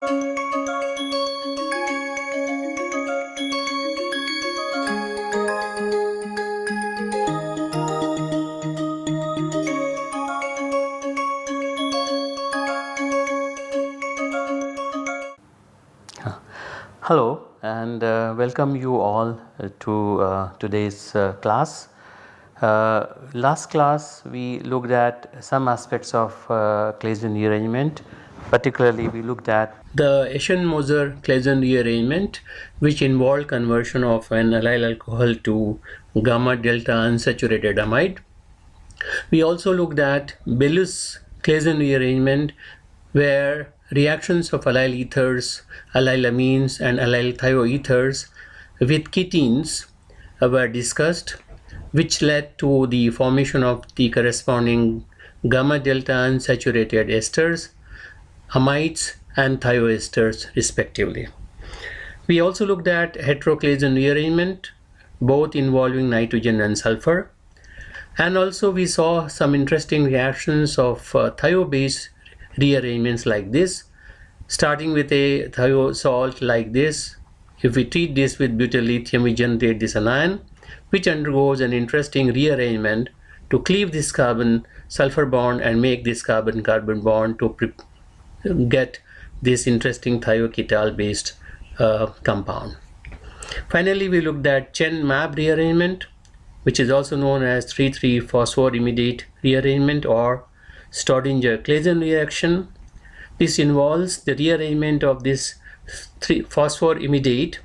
Hello and welcome you all to today's class. Last class we looked at some aspects of Claisen rearrangement. Particularly we looked at the Eschen-Moser-Claisen rearrangement, which involved conversion of an allyl alcohol to gamma delta unsaturated amide. We also looked at Bellus-Claisen rearrangement, where reactions of allyl ethers, allylamines and allyl thioethers with ketenes were discussed, which led to the formation of the corresponding gamma delta unsaturated esters, amides and thioesters respectively. We also looked at heteroclaisen rearrangement, both involving nitrogen and sulfur, and also we saw some interesting reactions of thio-based rearrangements like this, starting with a thio salt like this. If we treat this with butyl lithium, we generate this anion, which undergoes an interesting rearrangement to cleave this carbon sulfur bond and make this carbon carbon bond to get this interesting thioketal based compound. Finally, we looked at Chen-Mab rearrangement, which is also known as 3,3-phosphorimidate rearrangement or Staudinger-Claisen reaction. This involves the rearrangement of this phosphorimidate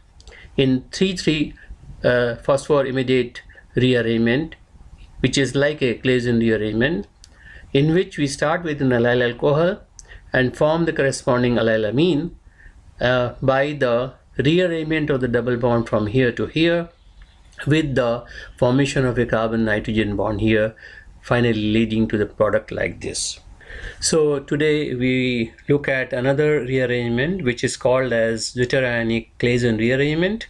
in 3,3-phosphorimidate rearrangement, which is like a Claisen rearrangement, in which we start with an allyl alcohol and form the corresponding allylamine by the rearrangement of the double bond from here to here, with the formation of a carbon nitrogen bond here, finally leading to the product like this. So today we look at another rearrangement which is called as Zwitterionic-Claisen rearrangement.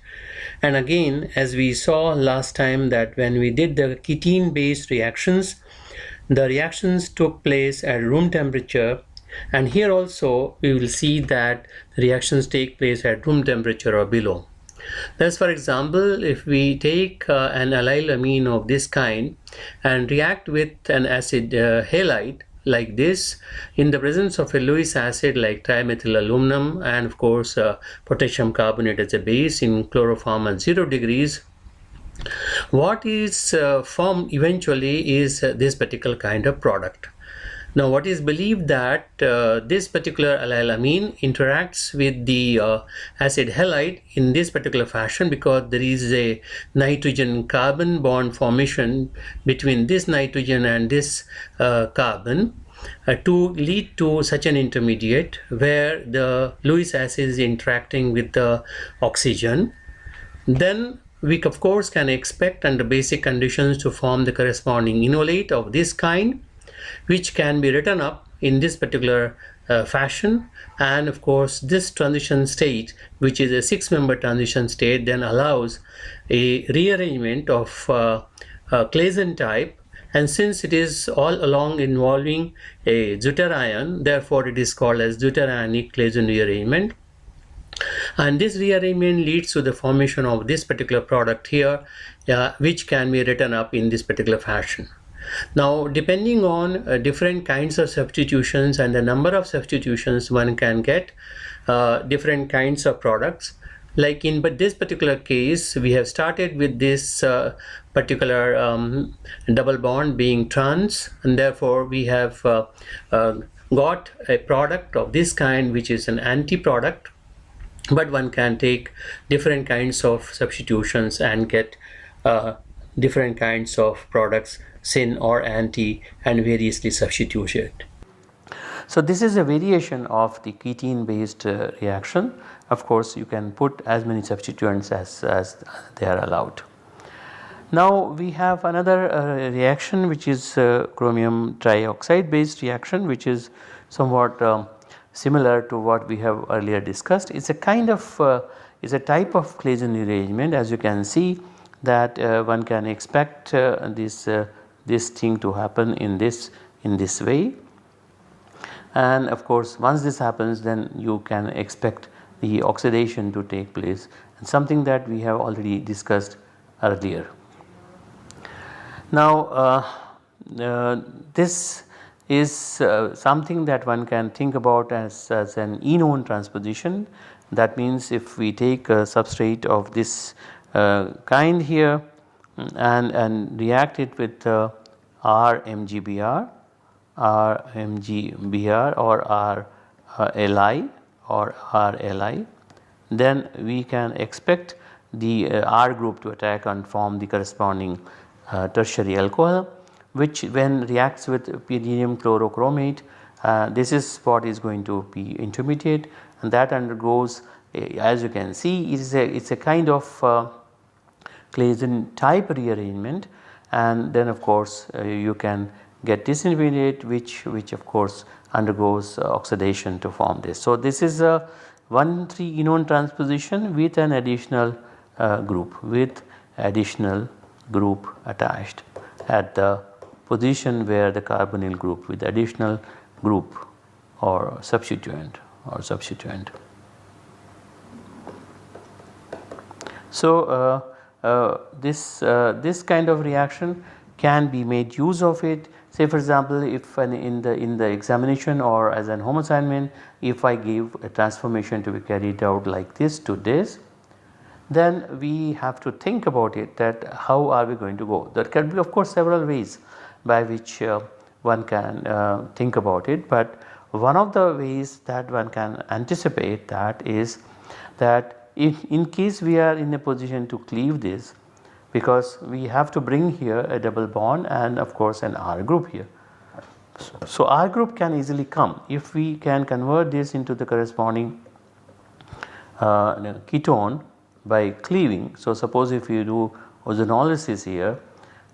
And again, as we saw last time, that when we did the ketene based reactions, the reactions took place at room temperature, and here also we will see that reactions take place at room temperature or below. Thus, for example, if we take an allylamine of this kind and react with an acid halide like this in the presence of a Lewis acid like trimethyl aluminum and of course potassium carbonate as a base in chloroform at 0 degrees, what is formed eventually is this particular kind of product. Now, what is believed that this particular allylamine interacts with the acid halide in this particular fashion, because there is a nitrogen carbon bond formation between this nitrogen and this carbon to lead to such an intermediate where the Lewis acid is interacting with the oxygen. Then we of course can expect under basic conditions to form the corresponding enolate of this kind, which can be written up in this particular fashion. And of course this transition state, which is a 6-member transition state, then allows a rearrangement of Claisen type, and since it is all along involving a zwitterion, therefore it is called as Zwitterionic-Claisen rearrangement. And this rearrangement leads to the formation of this particular product here, which can be written up in this particular fashion. Now, depending on different kinds of substitutions and the number of substitutions, one can get different kinds of products. Like in this particular case, we have started with this particular double bond being trans, and therefore we have got a product of this kind, which is an anti-product. But one can take different kinds of substitutions and get different kinds of products, syn or anti, and variously substituted. So this is a variation of the ketene based reaction. Of course, you can put as many substituents as they are allowed. Now we have another reaction, which is chromium trioxide based reaction, which is somewhat similar to what we have earlier discussed. It's a kind of is a type of Claisen rearrangement. As you can see that one can expect this thing to happen in this way. and of course once this happens, then you can expect the oxidation to take place, and something that we have already discussed earlier. Now this is something that one can think about as an enone transposition. That means if we take a substrate of this kind here and react it with RMGBr, or RLi or RLi, then we can expect the R group to attack and form the corresponding tertiary alcohol, which when reacts with pyridinium chlorochromate, this is what is going to be intermediate, and that undergoes, as you can see, it's a kind of Claisen type rearrangement, and then of course you can get this intermediate which of course undergoes oxidation to form this. So this is a 1,3 enone transposition with an additional group attached at the position where the carbonyl group with additional group or substituent. So this kind of reaction can be made use of it. Say for example, if in the examination or as an home assignment, if I give a transformation to be carried out like this to this, then we have to think about it, that how are we going to go. There can be of course several ways by which one can think about it, but one of the ways that one can anticipate that is that if in case we are in a position to cleave this, because we have to bring here a double bond and of course an R group here. So R group can easily come if we can convert this into the corresponding ketone by cleaving. So suppose if you do ozonolysis here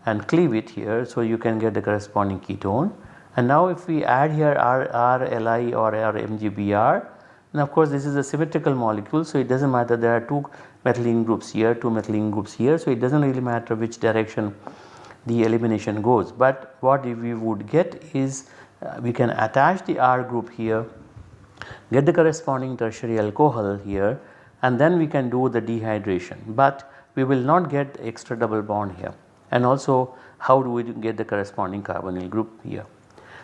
and cleave it here, so you can get the corresponding ketone, and now if we add here RLi or RMGBr, and of course this is a symmetrical molecule, so it does not matter, there are 2 methylene groups here, 2 methylene groups here, so it does not really matter which direction the elimination goes. But what we would get is we can attach the R group here, get the corresponding tertiary alcohol here, and then we can do the dehydration, but we will not get extra double bond here, and also how do we get the corresponding carbonyl group here.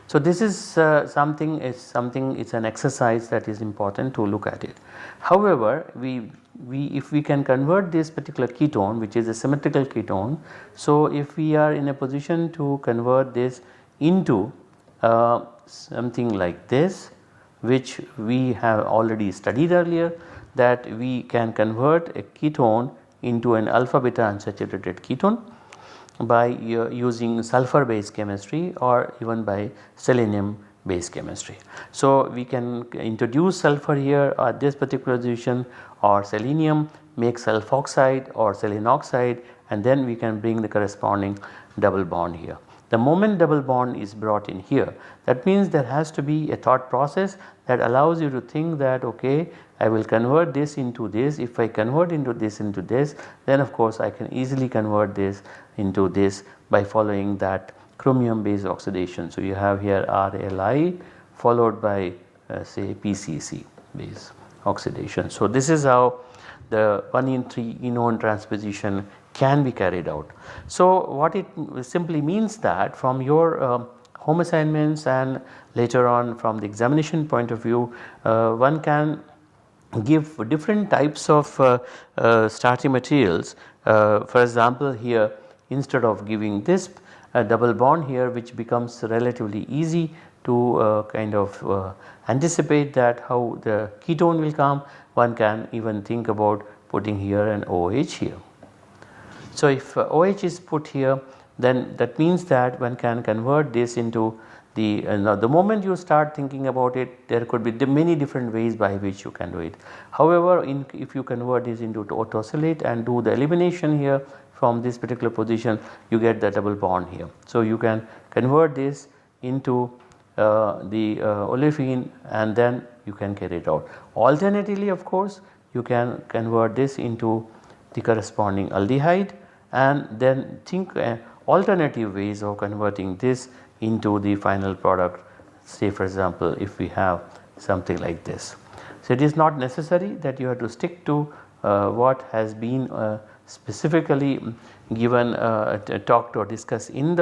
So this is something it's an exercise that is important to look at it. However, if we can convert this particular ketone, which is a symmetrical ketone, so if we are in a position to convert this into something like this, which we have already studied earlier, that we can convert a ketone into an alpha beta unsaturated ketone by using sulfur based chemistry or even by selenium based chemistry. So we can introduce sulfur here at this particular position, or selenium, make sulfoxide or selenoxide, and then we can bring the corresponding double bond here. The moment double bond is brought in here, that means there has to be a thought process that allows you to think that okay, I will convert this into this. If I convert into this, then of course I can easily convert this into this by following that chromium based oxidation. So you have here RLi followed by say PCC based oxidation. So this is how the 1,3 enone transposition can be carried out. So what it simply means that from your home assignments and later on from the examination point of view, one can give different types of starting materials. For example, here instead of giving this double bond here, which becomes relatively easy to kind of anticipate that how the ketone will come, one can even think about putting here an OH here. So if OH is put here, then that means that one can convert this into the moment you start thinking about it, there could be many different ways by which you can do it. However, if you convert this into autosylate and do the elimination here from this particular position, you get the double bond here. So you can convert this into the olefin and then you can carry it out. Alternatively, of course, you can convert this into the corresponding aldehyde and then think alternative ways of converting this into the final product, say for example if we have something like this. So it is not necessary that you have to stick to what has been specifically given talked or discussed in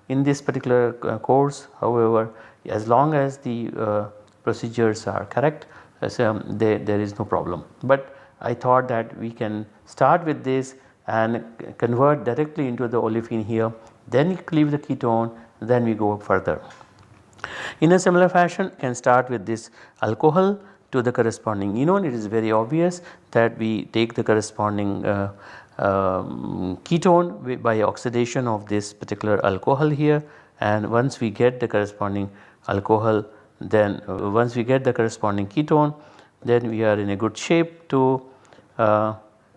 this particular course. However, as long as the procedures are correct, so there is no problem. But I thought that we can start with this and convert directly into the olefin here, then cleave the ketone, then we go further. In a similar fashion, you can start with this alcohol to the corresponding enone. It is very obvious that we take the corresponding ketone by oxidation of this particular alcohol here, and once we get the corresponding alcohol, then once we get the corresponding ketone, then we are in a good shape to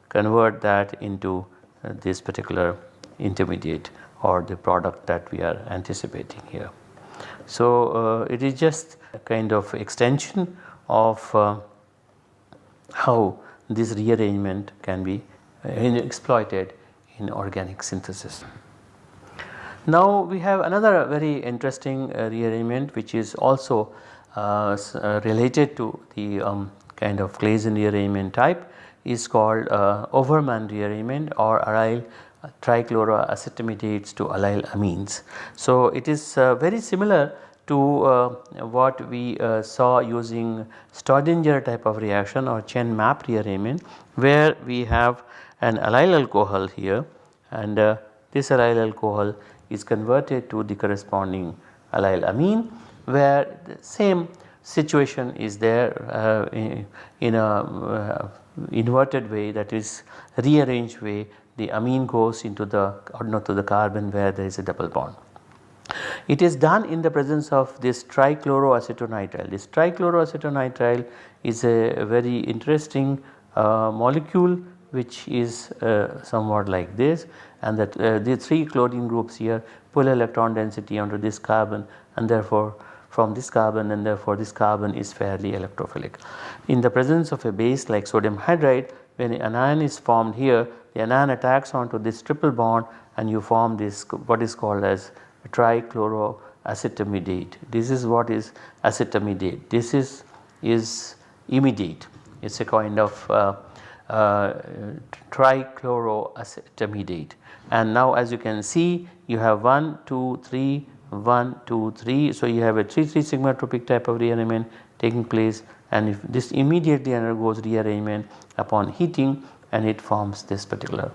convert that into this particular intermediate or the product that we are anticipating here. So it is just a kind of extension of how this rearrangement can be exploited in organic synthesis. Now we have another very interesting rearrangement which is also related to the kind of Claisen rearrangement type, is called Overmann rearrangement or aryl trichloroacetamidate to aryl amines. So it is very similar to what we saw using Staudinger type of reaction or chain map rearrangement, where we have an aryl alcohol here, and this aryl alcohol is converted to the corresponding aryl amine, where the same situation is there in a inverted way, that is rearranged way. The amine goes into the to the carbon where there is a double bond. It is done in the presence of this trichloroacetonitrile. This trichloroacetonitrile is a very interesting molecule which is somewhat like this, and that the 3 chlorine groups here pull electron density onto this carbon, and therefore from this carbon, and therefore this carbon is fairly electrophilic. In the presence of a base like sodium hydride, when an anion is formed here, the anion attacks onto this triple bond and you form this what is called as trichloroacetamidate. This is what is acetamidate. This is imidate. It is a kind of trichloroacetamidate. And now as you can see, you have 1, 2, 3, 1, 2, 3. So you have a 3, 3 sigmatropic type of rearrangement taking place, and if this immediately undergoes rearrangement upon heating, and it forms this particular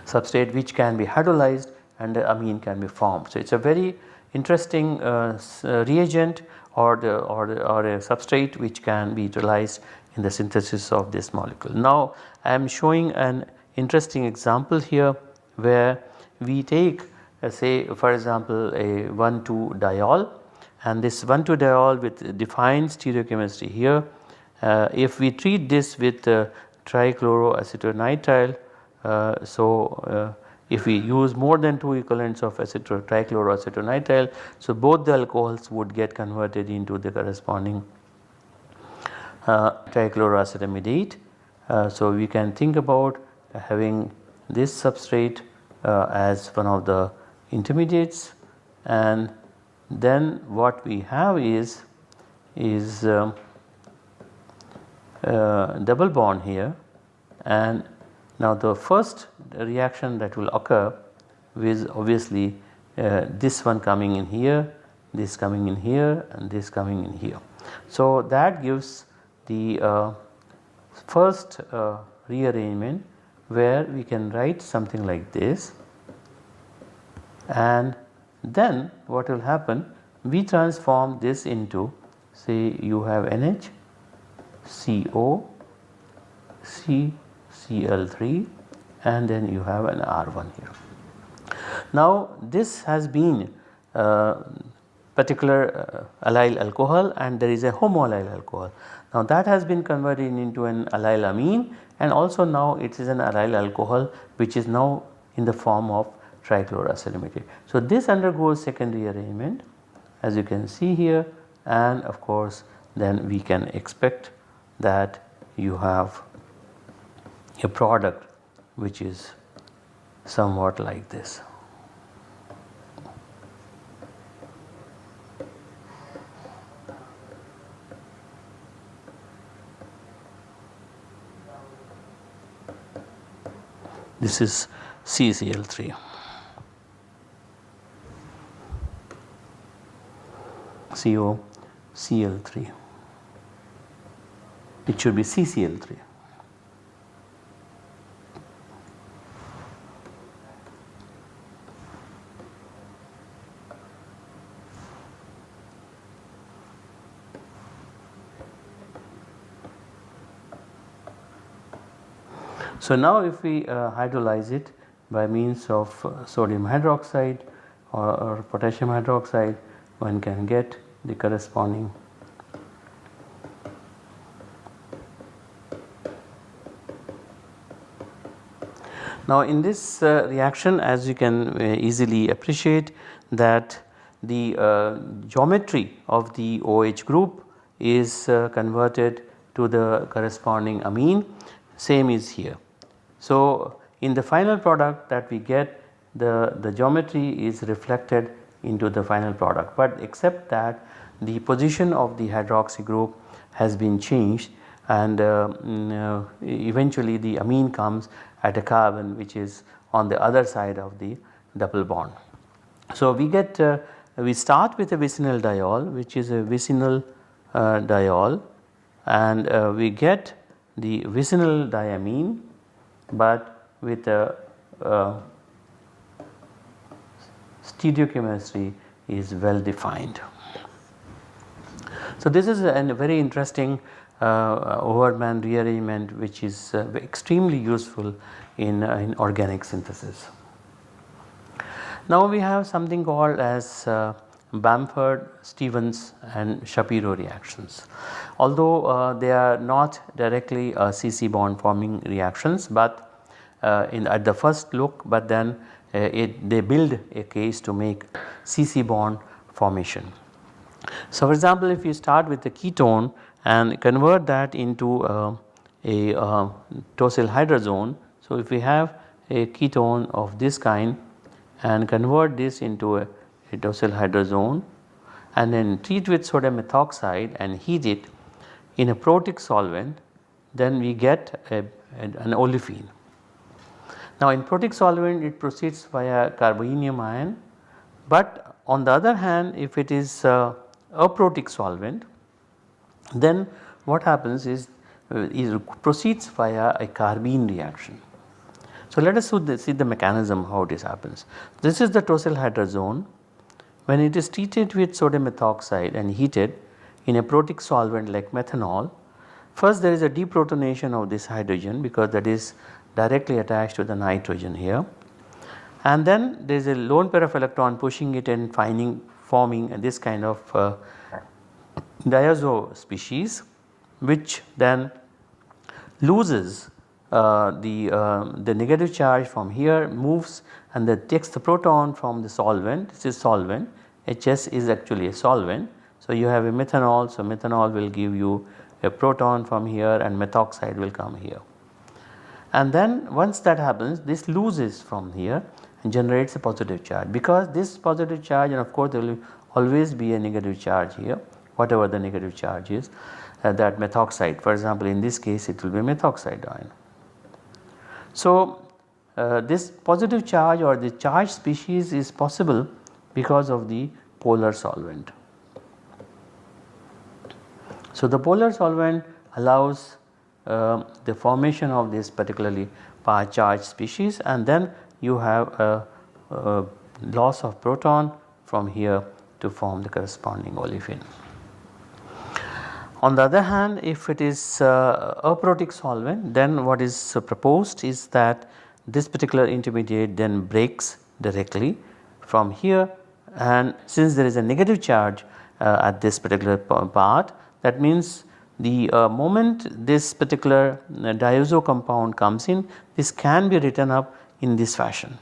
substrate which can be hydrolyzed and the amine can be formed. So it is a very interesting reagent or a substrate which can be utilized in the synthesis of this molecule. Now I am showing an interesting example here where we take say for example a 1,2-diol, and this 1,2-diol with defined stereochemistry here. If we treat this with trichloroacetonitrile, if we use more than 2 equivalents of trichloroacetonitrile, so both the alcohols would get converted into the corresponding trichloroacetamidate. So we can think about having this substrate as one of the intermediates, and then what we have is double bond here, and now the first reaction that will occur is obviously this one coming in here, this coming in here, and this coming in here. So that gives the first rearrangement where we can write something like this, and then what will happen, we transform this into, say you have NH, CO, Cl3, and then you have an R1 here. Now this has been particular allyl alcohol, and there is a homoallyl alcohol. Now that has been converted into an allyl amine, and also now it is an allyl alcohol which is now in the form of trichloroacetamidate. So this undergoes second rearrangement as you can see here, and of course then we can expect that you have a product which is somewhat like this. This is CCl3. COCl3. It should be CCl3. So now if we hydrolyze it by means of sodium hydroxide or potassium hydroxide, one can get the corresponding Now in this reaction, as you can easily appreciate, that the geometry of the OH group is converted to the corresponding amine, same is here. So in the final product that we get, the geometry is reflected into the final product, but except that the position of the hydroxy group has been changed, and eventually the amine comes at a carbon which is on the other side of the double bond. So we get we start with a vicinal diol, which is a vicinal diol, and we get the vicinal diamine, but with a stereochemistry is well defined. So this is a very interesting Overmann rearrangement, which is extremely useful in organic synthesis. Now we have something called as Bamford Stevens and Shapiro reactions. Although they are not directly CC bond forming reactions, but at the first look, but then they build a case to make CC bond formation. So for example, if you start with the ketone and convert that into a tosyl hydrazone. So if we have a ketone of this kind and convert this into a tosyl hydrazone and then treat with sodium methoxide and heat it in a protic solvent, then we get an olefin. Now in protic solvent it proceeds via carbonium ion, but on the other hand, if it is a protic solvent, then what happens is it proceeds via a carbene reaction. So let us see the mechanism how this happens. This is the tosyl hydrazone. When it is treated with sodium methoxide and heated in a protic solvent like methanol, first there is a deprotonation of this hydrogen because that is directly attached to the nitrogen here, and then there is a lone pair of electron pushing it and forming this kind of diazo species, which then loses the negative charge from here, moves and then takes the proton from the solvent. This is solvent, HS is actually a solvent. So you have a methanol, so methanol will give you a proton from here and methoxide will come here. And then once that happens, this loses from here and generates a positive charge, because this positive charge, and of course there will always be a negative charge here, whatever the negative charge is, that methoxide, for example in this case it will be methoxide ion. So this positive charge or the charge species is possible because of the polar solvent. So the polar solvent allows the formation of this particularly charged species, and then you have a loss of proton from here to form the corresponding olefin. On the other hand, if it is a protic solvent, then what is proposed is that this particular intermediate then breaks directly from here, and since there is a negative charge at this particular part, that means the moment this particular diazo compound comes in, this can be written up in this fashion,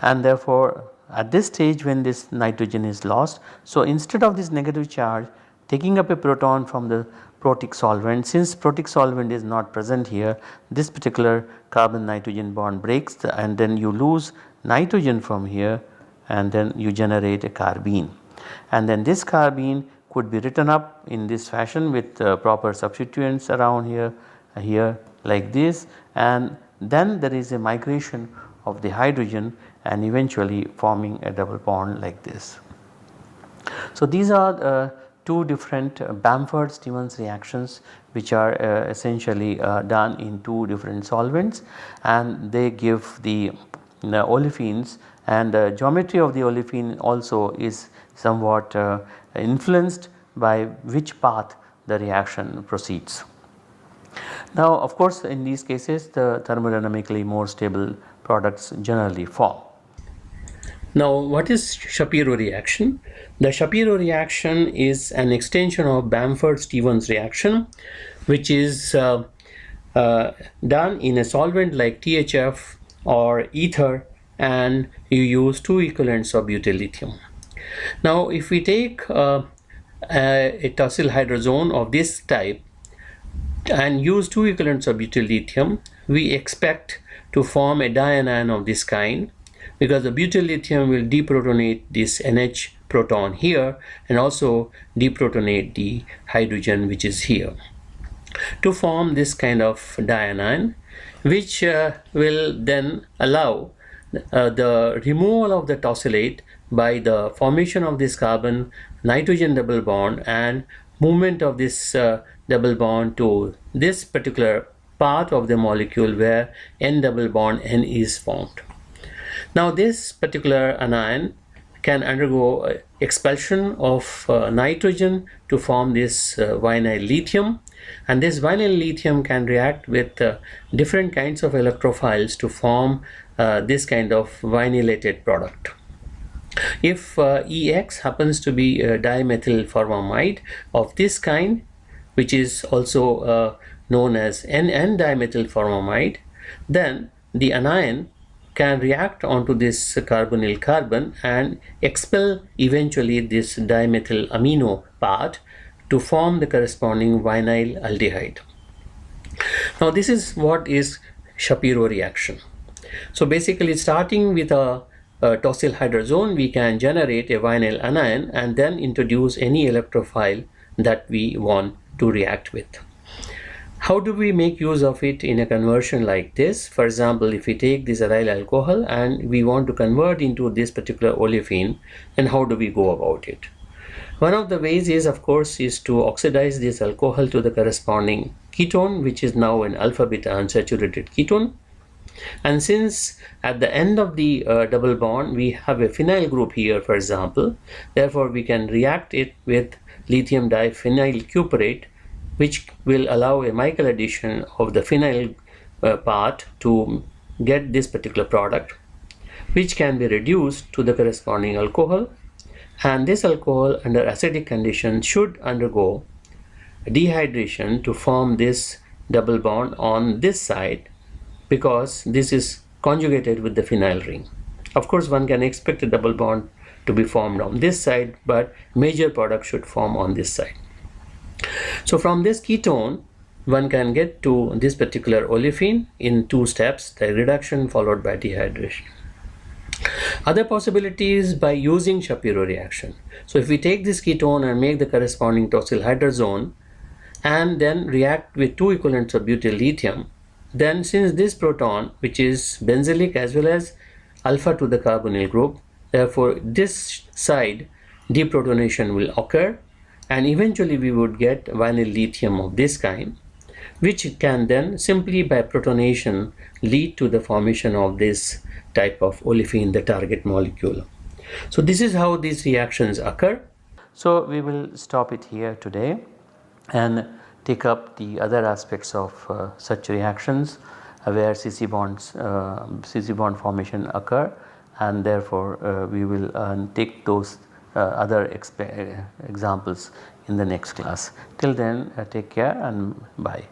and therefore at this stage when this nitrogen is lost, so instead of this negative charge taking up a proton from the protic solvent, since protic solvent is not present here, this particular carbon nitrogen bond breaks and then you lose nitrogen from here, and then you generate a carbene, and then this carbene could be written up in this fashion with proper substituents around here, here like this, and then there is a migration of the hydrogen and eventually forming a double bond like this. So these are two different Bamford Stevens reactions which are essentially done in two different solvents, and they give the olefins, and the geometry of the olefin also is somewhat influenced by which path the reaction proceeds. Now of course in these cases the thermodynamically more stable products generally form. Now what is Shapiro reaction? The Shapiro reaction is an extension of Bamford Stevens reaction, which is done in a solvent like THF or ether, and you use two equivalents of butyl lithium. Now if we take a tosyl hydrazone of this type and use two equivalents of butyl lithium, we expect to form a dianion of this kind, because the butyl lithium will deprotonate this NH proton here and also deprotonate the hydrogen which is here to form this kind of dianion, which will then allow the removal of the tosylate by the formation of this carbon nitrogen double bond and movement of this double bond to this particular part of the molecule where N double bond N is formed. Now this particular anion can undergo expulsion of nitrogen to form this vinyl lithium, and this vinyl lithium can react with different kinds of electrophiles to form this kind of vinylated product. If EX happens to be dimethyl formamide of this kind, which is also known as N-dimethyl formamide, then the anion can react onto this carbonyl carbon and expel eventually this dimethyl amino part to form the corresponding vinyl aldehyde. Now this is what is Shapiro reaction. So basically starting with a tosyl hydrazone, we can generate a vinyl anion and then introduce any electrophile that we want to react with. How do we make use of it in a conversion like this? For example, if we take this aryl alcohol and we want to convert into this particular olefin, then how do we go about it? One of the ways is, of course, is to oxidize this alcohol to the corresponding ketone, which is now an alpha beta unsaturated ketone. And since at the end of the double bond we have a phenyl group here, for example, therefore we can react it with lithium diphenyl cuprate, which will allow a Michael addition of the phenyl part to get this particular product, which can be reduced to the corresponding alcohol, and this alcohol under acidic conditions should undergo dehydration to form this double bond on this side, because this is conjugated with the phenyl ring. Of course one can expect a double bond to be formed on this side, but major product should form on this side. So from this ketone one can get to this particular olefin in two steps, the reduction followed by dehydration. Other possibilities by using Shapiro reaction. So if we take this ketone and make the corresponding tosyl hydrazone and then react with two equivalents of butyl lithium, then since this proton, which is benzylic as well as alpha to the carbonyl group, therefore this side deprotonation will occur, and eventually we would get vinyl lithium of this kind, which can then simply by protonation lead to the formation of this type of olefin, the target molecule. So this is how these reactions occur. So we will stop it here today and take up the other aspects of such reactions where CC bond formation occur, and therefore we will take those other examples in the next class. Till then, take care and bye.